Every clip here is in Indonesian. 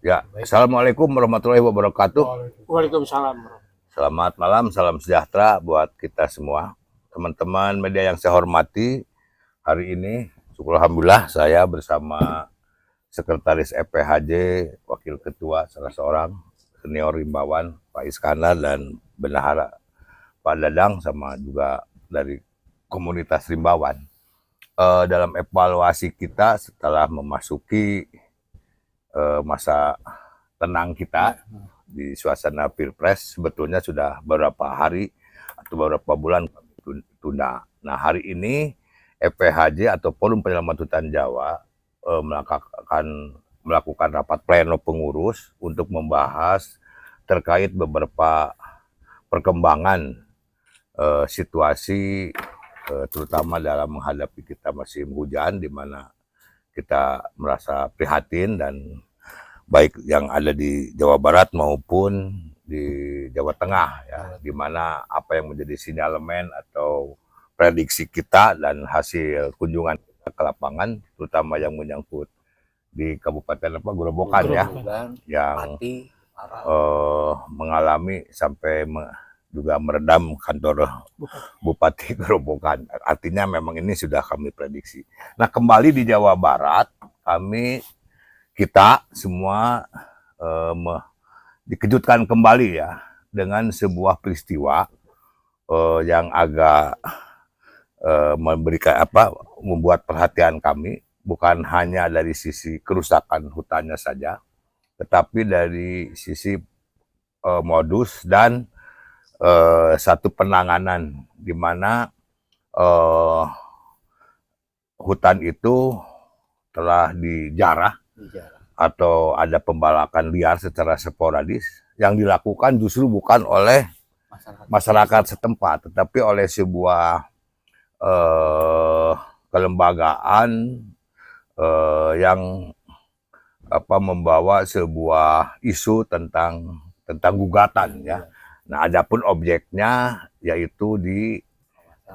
Ya, Assalamualaikum warahmatullahi wabarakatuh. Waalaikumsalam. Selamat malam, salam sejahtera buat kita semua. Teman-teman media yang saya hormati, hari ini syukur alhamdulillah saya bersama Sekretaris EPHJ, Wakil Ketua salah seorang senior Rimbawan, Pak Iskandar, dan Bendahara Pak Dadang, sama juga dari komunitas Rimbawan. Dalam evaluasi kita setelah memasuki masa tenang kita di suasana Pilpres, sebetulnya sudah beberapa hari atau beberapa bulan tunda. Nah, hari ini EPHJ atau Forum Penyelamat Hutan Jawa melakukan rapat pleno pengurus untuk membahas terkait beberapa perkembangan situasi terutama dalam menghadapi kita musim hujan, di mana kita merasa prihatin, dan baik yang ada di Jawa Barat maupun di Jawa Tengah, ya, di mana apa yang menjadi sinyalemen atau prediksi kita dan hasil kunjungan ke lapangan, terutama yang menyangkut di Kabupaten Grobogan, ya, yang mengalami sampai juga meredam kantor Bupati Grobogan. Artinya memang ini sudah kami prediksi. Nah, kembali di Jawa Barat, kita semua dikejutkan kembali, ya, dengan sebuah peristiwa yang agak membuat perhatian kami, bukan hanya dari sisi kerusakan hutannya saja, tetapi dari sisi modus dan satu penanganan di mana hutan itu telah dijarah atau ada pembalakan liar secara sporadis yang dilakukan justru bukan oleh masyarakat setempat, tetapi oleh sebuah kelembagaan yang membawa sebuah isu tentang gugatan, ya. Nah, adapun objeknya yaitu di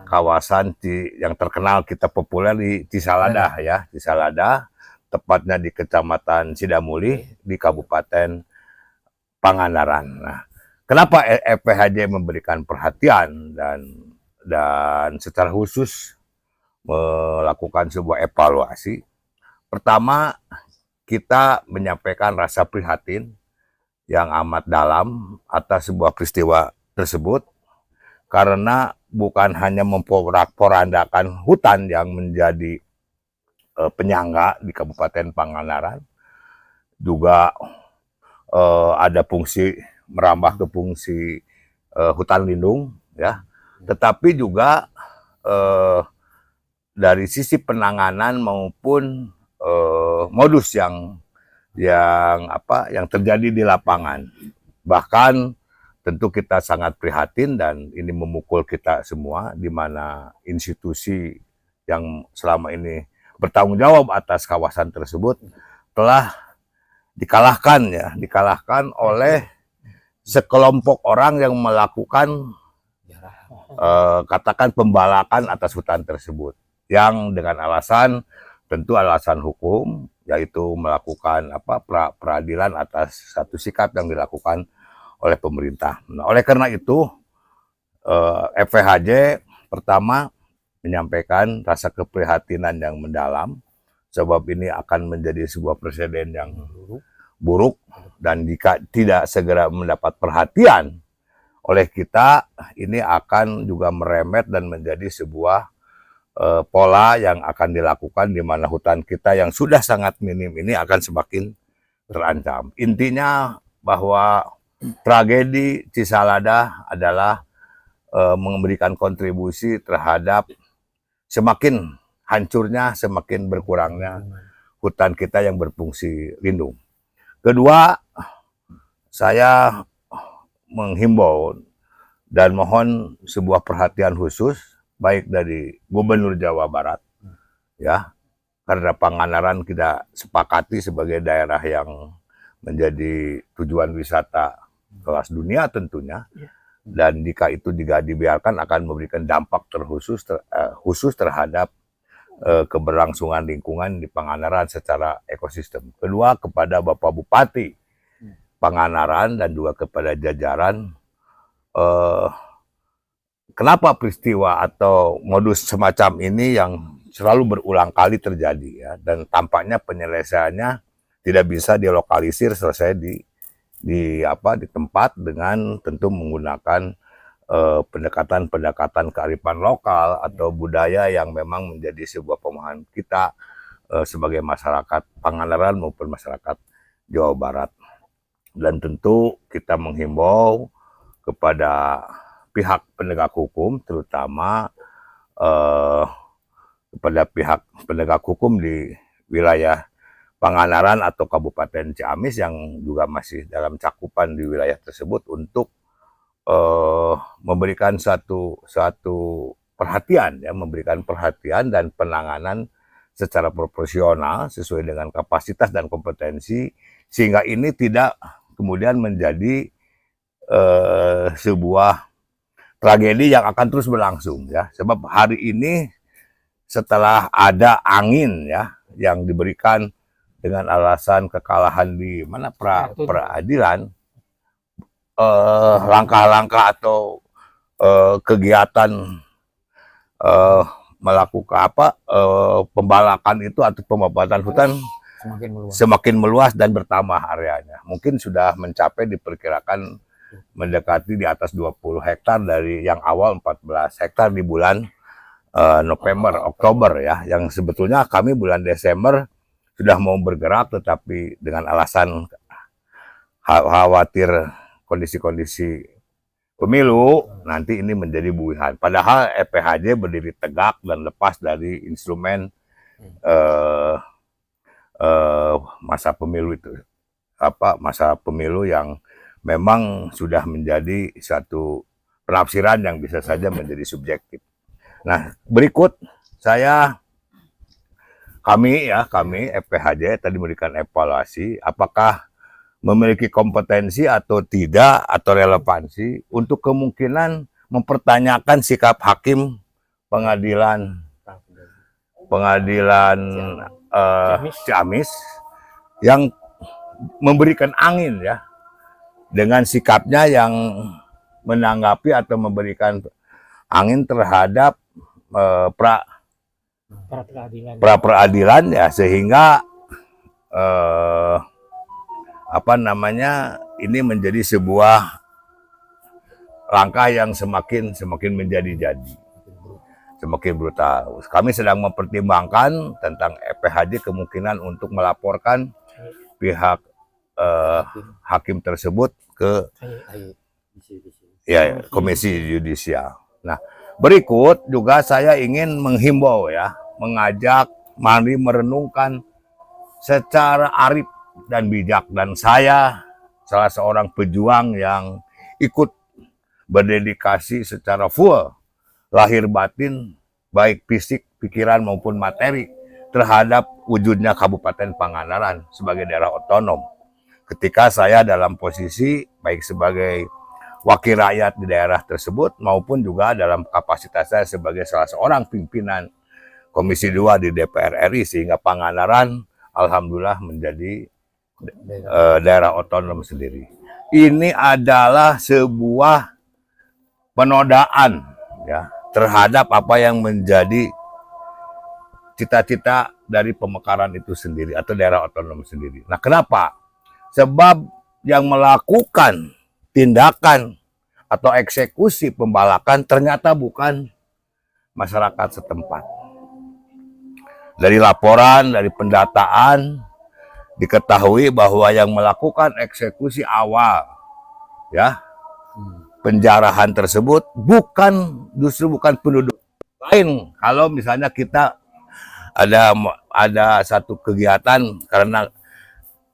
kawasan yang terkenal kita populer di Cisalada, ya, Cisalada, tepatnya di Kecamatan Sidamuli di Kabupaten Pangandaran. Nah, kenapa EPHJ memberikan perhatian dan secara khusus melakukan sebuah evaluasi? Pertama, kita menyampaikan rasa prihatin yang amat dalam atas sebuah peristiwa tersebut, karena bukan hanya memporak-porandakan hutan yang menjadi penyangga di Kabupaten Pangandaran, juga ada fungsi merambah ke fungsi hutan lindung, ya, tetapi juga dari sisi penanganan maupun modus yang terjadi di lapangan. Bahkan tentu kita sangat prihatin, dan ini memukul kita semua, di mana institusi yang selama ini bertanggung jawab atas kawasan tersebut telah dikalahkan oleh sekelompok orang yang melakukan katakan pembalakan atas hutan tersebut, yang dengan alasan hukum, yaitu melakukan peradilan atas satu sikap yang dilakukan oleh pemerintah. Nah, oleh karena itu EPHJ pertama menyampaikan rasa keprihatinan yang mendalam, sebab ini akan menjadi sebuah presiden yang buruk, dan jika tidak segera mendapat perhatian oleh kita, ini akan juga merembet dan menjadi sebuah pola yang akan dilakukan, di mana hutan kita yang sudah sangat minim ini akan semakin terancam. Intinya bahwa tragedi Cisalada adalah memberikan kontribusi terhadap semakin hancurnya, semakin berkurangnya hutan kita yang berfungsi lindung. Kedua, saya menghimbau dan mohon sebuah perhatian khusus baik dari Gubernur Jawa Barat, ya, karena Pangandaran kita sepakati sebagai daerah yang menjadi tujuan wisata kelas dunia tentunya, dan jika itu dibiarkan akan memberikan dampak khusus terhadap keberlangsungan lingkungan di Pangandaran secara ekosistem. Kedua, kepada Bapak Bupati Pangandaran dan juga kepada jajaran, kenapa peristiwa atau modus semacam ini yang selalu berulang kali terjadi ya, dan tampaknya penyelesaiannya tidak bisa dilokalisir selesai di tempat dengan tentu menggunakan pendekatan-pendekatan kearifan lokal atau budaya yang memang menjadi sebuah pemahaman kita sebagai masyarakat Pangandaran maupun masyarakat Jawa Barat. Dan tentu kita menghimbau kepada pihak penegak hukum, terutama kepada pihak penegak hukum di wilayah Pangandaran atau Kabupaten Ciamis yang juga masih dalam cakupan di wilayah tersebut untuk memberikan satu perhatian ya, memberikan perhatian dan penanganan secara proporsional sesuai dengan kapasitas dan kompetensi, sehingga ini tidak kemudian menjadi sebuah tragedi yang akan terus berlangsung ya. Sebab hari ini setelah ada angin ya yang diberikan dengan alasan kekalahan di mana peradilan, langkah-langkah atau kegiatan melakukan pembalakan itu atau pembabatan hutan semakin meluas dan bertambah areanya. Mungkin sudah mencapai, diperkirakan mendekati di atas 20 hektar dari yang awal 14 hektar di bulan November, Oktober ya, yang sebetulnya kami bulan Desember sudah mau bergerak, tetapi dengan alasan khawatir kondisi-kondisi pemilu nanti ini menjadi buihan. Padahal EPHJ berdiri tegak dan lepas dari instrumen masa pemilu itu, masa pemilu yang memang sudah menjadi satu penafsiran yang bisa saja menjadi subjektif. Nah, berikut kami EPHJ tadi memberikan evaluasi apakah memiliki kompetensi atau tidak, atau relevansi untuk kemungkinan mempertanyakan sikap hakim pengadilan Ciamis yang memberikan angin ya, dengan sikapnya yang menanggapi atau memberikan angin terhadap pra peradilan ya, sehingga ini menjadi sebuah langkah yang semakin menjadi-jadi, semakin brutal. Kami sedang mempertimbangkan tentang EPHJ kemungkinan untuk melaporkan pihak hakim tersebut ke Komisi Yudisial. Nah, berikut juga saya ingin menghimbau ya, mengajak mari merenungkan secara arif dan bijak, dan saya salah seorang pejuang yang ikut berdedikasi secara full lahir batin, baik fisik, pikiran maupun materi terhadap wujudnya Kabupaten Pangandaran sebagai daerah otonom. Ketika saya dalam posisi baik sebagai wakil rakyat di daerah tersebut maupun juga dalam kapasitas saya sebagai salah seorang pimpinan Komisi 2 di DPR RI, sehingga Pangandaran alhamdulillah menjadi daerah otonom sendiri. Ini adalah sebuah penodaan ya terhadap apa yang menjadi cita-cita dari pemekaran itu sendiri atau daerah otonom sendiri. Nah, kenapa? Sebab yang melakukan tindakan atau eksekusi pembalakan ternyata bukan masyarakat setempat. Dari laporan, dari pendataan diketahui bahwa yang melakukan eksekusi awal ya, penjarahan tersebut justru bukan penduduk lain. Kalau misalnya kita ada satu kegiatan karena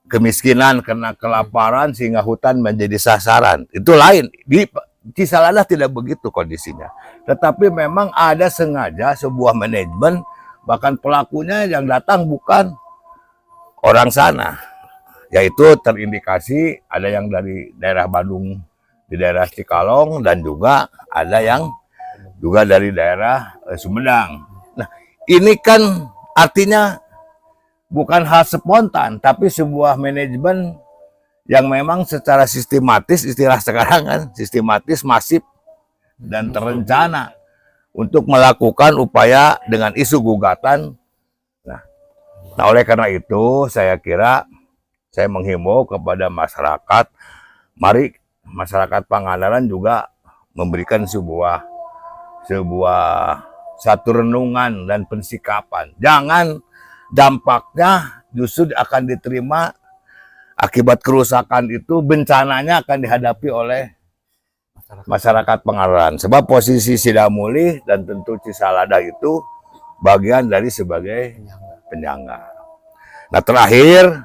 kemiskinan, karena kelaparan sehingga hutan menjadi sasaran, itu lain. Di Cisalada tidak begitu kondisinya, tetapi memang ada sengaja sebuah manajemen, bahkan pelakunya yang datang bukan orang sana, yaitu terindikasi ada yang dari daerah Bandung, di daerah Cikalong, dan juga ada yang juga dari daerah Sumedang. Nah, ini kan artinya bukan hal spontan, tapi sebuah manajemen yang memang secara sistematis, istilah sekarang kan, sistematis, masif, dan terencana untuk melakukan upaya dengan isu gugatan. Nah, oleh karena itu, saya kira saya menghimbau kepada masyarakat, mari masyarakat Pangandaran juga memberikan satu renungan dan pensikapan. Jangan dampaknya justru akan diterima akibat kerusakan itu, bencananya akan dihadapi oleh masyarakat Pangandaran. Sebab posisi Sidamuli dan tentu Cisalada itu bagian dari sebagai penyangga. Nah, terakhir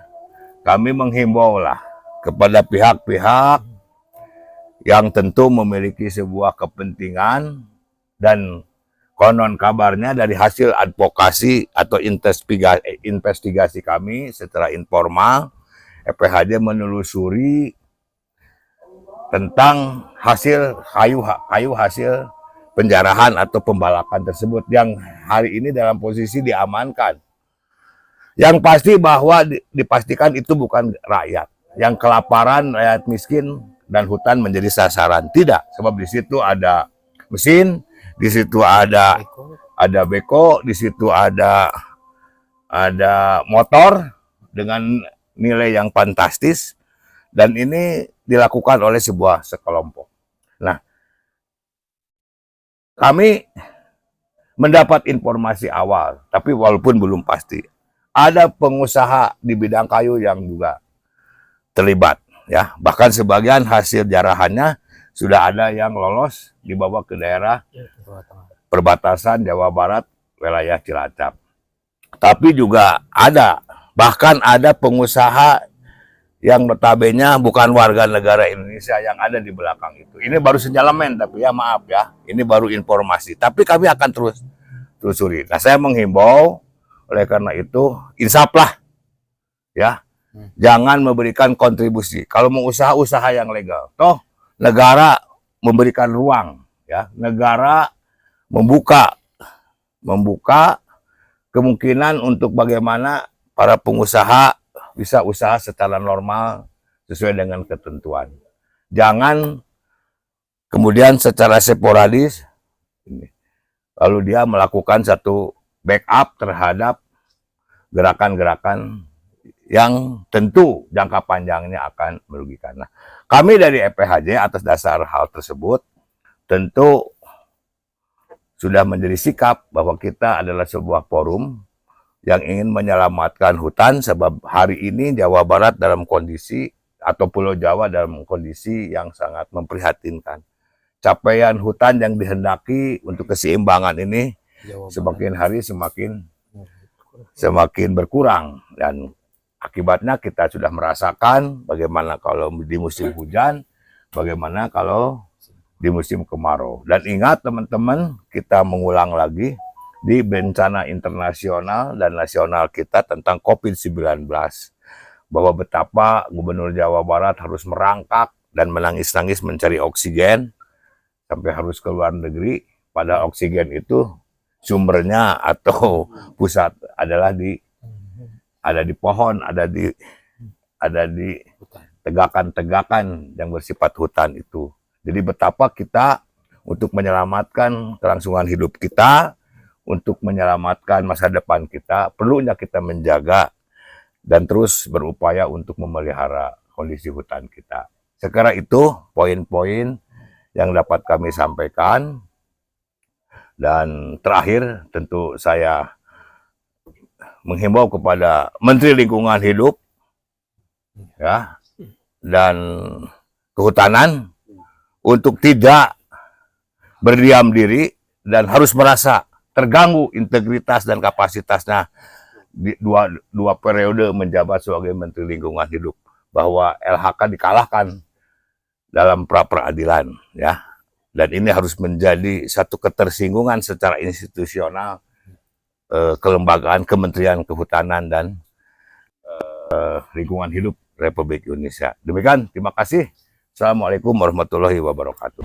kami menghimbau lah kepada pihak-pihak yang tentu memiliki sebuah kepentingan, dan konon kabarnya dari hasil advokasi atau investigasi kami secara informal, EPHJ menelusuri tentang hasil kayu hasil penjarahan atau pembalakan tersebut yang hari ini dalam posisi diamankan. Yang pasti bahwa dipastikan itu bukan rakyat yang kelaparan, rakyat miskin dan hutan menjadi sasaran. Tidak, sebab di situ ada mesin, di situ ada beko, di situ ada motor dengan nilai yang fantastis, dan ini dilakukan oleh sebuah sekelompok. Nah, kami mendapat informasi awal, tapi walaupun belum pasti, ada pengusaha di bidang kayu yang juga terlibat, ya. Bahkan sebagian hasil jarahannya sudah ada yang lolos dibawa ke daerah perbatasan Jawa Barat, wilayah Cilacap. Tapi juga ada, bahkan ada pengusaha yang notabene bukan warga negara Indonesia yang ada di belakang itu. Ini baru senyalemen, tapi ya maaf ya, ini baru informasi. Tapi kami akan terus telusuri. Nah, saya menghimbau, oleh karena itu, insaflah, ya. Jangan memberikan kontribusi. Kalau mau usaha yang legal, toh negara memberikan ruang, ya. Negara membuka kemungkinan untuk bagaimana para pengusaha bisa usaha secara normal sesuai dengan ketentuan. Jangan kemudian secara sporadis lalu dia melakukan satu backup terhadap gerakan-gerakan yang tentu jangka panjangnya akan merugikan. Nah, kami dari EPHJ atas dasar hal tersebut tentu sudah menjadi sikap bahwa kita adalah sebuah forum yang ingin menyelamatkan hutan, sebab hari ini Jawa Barat dalam kondisi, atau Pulau Jawa dalam kondisi yang sangat memprihatinkan. Capaian hutan yang dihendaki untuk keseimbangan ini semakin hari semakin berkurang, dan akibatnya kita sudah merasakan bagaimana kalau di musim hujan, bagaimana kalau di musim kemarau. Dan ingat teman-teman, kita mengulang lagi di bencana internasional dan nasional kita tentang COVID-19, bahwa betapa Gubernur Jawa Barat harus merangkak dan menangis-nangis mencari oksigen sampai harus ke luar negeri. Pada oksigen itu sumbernya atau pusat adalah ada di pohon, ada di tegakan-tegakan yang bersifat hutan itu. Jadi betapa kita untuk menyelamatkan kelangsungan hidup kita, untuk menyelamatkan masa depan kita, perlunya kita menjaga dan terus berupaya untuk memelihara kondisi hutan kita. Sekarang itu poin-poin yang dapat kami sampaikan. Dan terakhir tentu saya menghimbau kepada Menteri Lingkungan Hidup, ya, dan Kehutanan untuk tidak berdiam diri dan harus merasa terganggu integritas dan kapasitasnya di dua periode menjabat sebagai Menteri Lingkungan Hidup, bahwa LHK dikalahkan dalam pra-peradilan, ya. Dan ini harus menjadi satu ketersinggungan secara institusional kelembagaan Kementerian Kehutanan dan Lingkungan Hidup Republik Indonesia. Demikian, terima kasih. Assalamualaikum warahmatullahi wabarakatuh.